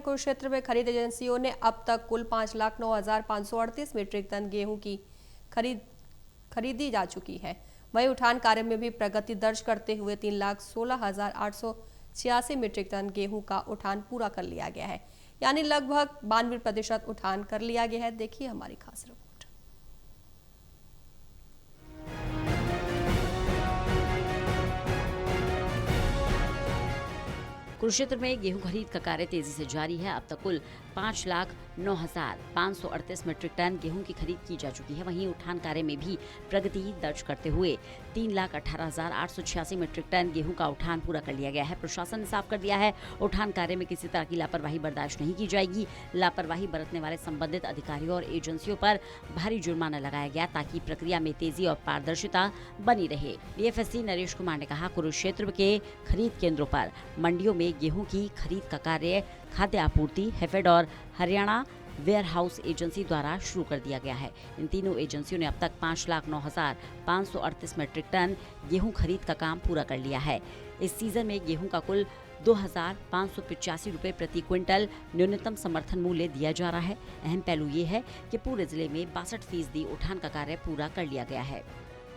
कुरुक्षेत्र में खरीद एजेंसियों ने अब तक कुल 5,09,538 मीट्रिक टन गेहूं की खरीदी जा चुकी है। वहीं उठान कार्य में भी प्रगति दर्ज करते हुए 3,16,886 मीट्रिक टन गेहूं का उठान पूरा कर लिया गया है, यानी लगभग 92% उठान कर लिया गया है। देखिए हमारी खास रिपोर्ट। कुरुक्षेत्र में गेहूं खरीद का कार्य तेजी से जारी है। अब तक कुल 5,09,538 मीट्रिक टन गेहूं की खरीद की जा चुकी है। वहीं उठान कार्य में भी प्रगति दर्ज करते हुए 3,18,886 मीट्रिक टन गेहूं का उठान पूरा कर लिया गया है। प्रशासन ने साफ कर दिया है, उठान कार्य में किसी तरह की लापरवाही बर्दाश्त नहीं की जाएगी। लापरवाही बरतने वाले संबंधित अधिकारियों और एजेंसियों पर भारी जुर्माना लगाया गया ताकि प्रक्रिया में तेजी और पारदर्शिता बनी रहे। डीएफएससी नरेश कुमार ने कहा, कुरुक्षेत्र के खरीद केंद्रों पर मंडियों में गेहूं की खरीद का कार्य खाद्य आपूर्ति, हैफेड और हरियाणा वेयर हाउस एजेंसी द्वारा शुरू कर दिया गया है। इन तीनों एजेंसियों ने अब तक 5,09,538 मीट्रिक टन गेहूं खरीद का काम पूरा कर लिया है। इस सीजन में गेहूं का कुल 2,585 रुपए प्रति क्विंटल न्यूनतम समर्थन मूल्य दिया जा रहा है। अहम पहलू ये है कि पूरे जिले में 62% उठान का कार्य पूरा कर लिया गया है।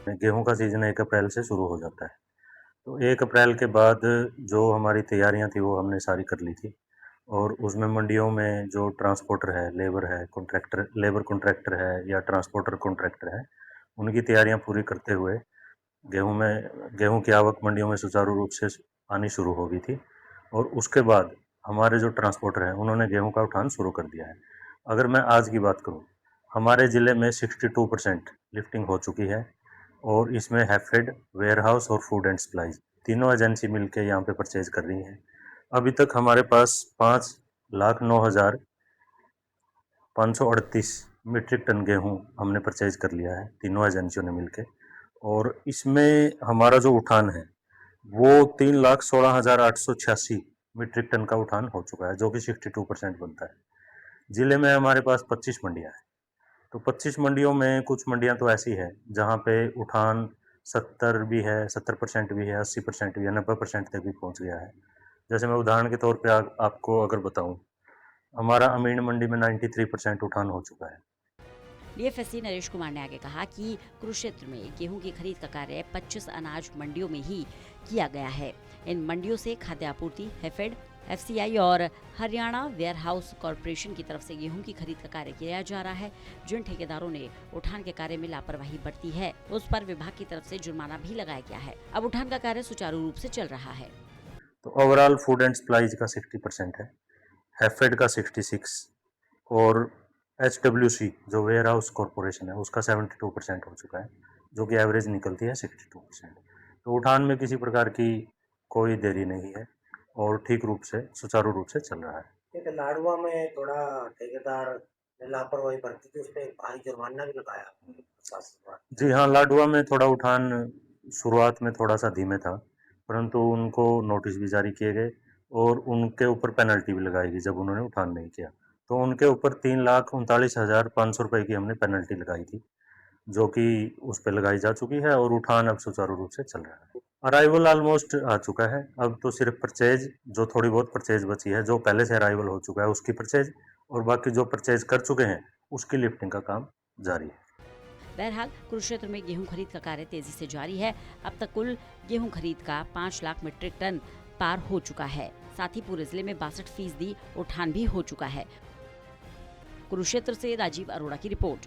गेहूं का सीजन 1 अप्रैल से शुरू हो जाता है, तो 1 अप्रैल के बाद जो हमारी तैयारियां थी वो हमने सारी कर ली थी और उसमें मंडियों में जो ट्रांसपोर्टर है, लेबर कॉन्ट्रैक्टर है या ट्रांसपोर्टर कॉन्ट्रैक्टर है, उनकी तैयारियां पूरी करते हुए गेहूं की आवक मंडियों में सुचारू रूप से आनी शुरू हो गई थी और उसके बाद हमारे जो ट्रांसपोर्टर हैं उन्होंने गेहूं का उठान शुरू कर दिया है। अगर मैं आज की बात करूं, हमारे ज़िले में 62% लिफ्टिंग हो चुकी है और इसमें हैफेड, वेयरहाउस और फूड एंड सप्लाईज तीनों एजेंसी मिलकर यहाँ पे परचेज कर रही हैं। अभी तक हमारे पास 5,09,538 मीट्रिक टन गेहूं हमने परचेज कर लिया है तीनों एजेंसियों ने मिलकर, और इसमें हमारा जो उठान है वो 3,16,886 मीट्रिक टन का उठान हो चुका है, जो कि 62% बनता है। ज़िले में हमारे पास 25 मंडियाँ हैं, तो 25 मंडियों में कुछ मंडियां तो ऐसी है जहां पे उठान 70 भी है, 70% भी है, 80% भी है, 90% तक भी पहुंच गया है। जैसे मैं उदाहरण के तौर पे आपको अगर बताऊं, हमारा अमीन मंडी में 93% उठान हो चुका है। डीएफएससी नरेश कुमार ने आगे कहा कि कुरुक्षेत्र में गेहूं की खरीद का कार्य 25 अनाज मंडियों में ही किया गया है। इन मंडियों से खाद्य आपूर्ति, हैफेड, एफसीआई और हरियाणा वेयर हाउस कॉरपोरेशन की तरफ से गेहूं की खरीद का कार्य किया जा रहा है। जिन ठेकेदारों ने उठान के कार्य में लापरवाही बरती है, उस पर विभाग की तरफ से जुर्माना भी लगाया गया है। अब उठान का कार्य सुचारू रूप से चल रहा है। तो ओवरऑल फूड एंड सप्लाईज का 60% है, हैफेड का 66 और HWC जो वेयर हाउस कॉरपोरेशन है उसका 72% हो चुका है, जो कि एवरेज निकलती है 62%। तो उठान में किसी प्रकार की कोई देरी नहीं है और ठीक रूप से सुचारू रूप से चल रहा है। एक लाडवा में थोड़ा ठेकेदार ने लापरवाही बरती थी, उस पे भारी जुर्माना भी लगाया प्रशासन द्वारा। जी हाँ, लाडवा में थोड़ा उठान शुरुआत में थोड़ा सा धीमे था, परंतु उनको नोटिस भी जारी किए गए और उनके ऊपर पेनल्टी भी लगाई गई जब उन्होंने उठान नहीं किया। तो उनके ऊपर 3,39,500 रुपए की हमने पेनल्टी लगाई थी, जो कि उस पे लगाई जा चुकी है और उठान अब सुचारू रूप से चल रहा है। अराइवल ऑलमोस्ट आ चुका है, अब तो सिर्फ परचेज, जो थोड़ी बहुत परचेज बची है, जो पहले से अराइवल हो चुका है उसकी परचेज, और बाकी जो परचेज कर चुके हैं उसकी लिफ्टिंग का काम जारी है। बहरहाल कुरुक्षेत्र में गेहूं खरीद का कार्य तेजी से जारी है। अब तक कुल गेहूं खरीद का 5 लाख मीट्रिक टन पार हो चुका है। साथ ही पूरे जिले में 62% उठान भी हो चुका है। कुरुक्षेत्र से राजीव अरोड़ा की रिपोर्ट।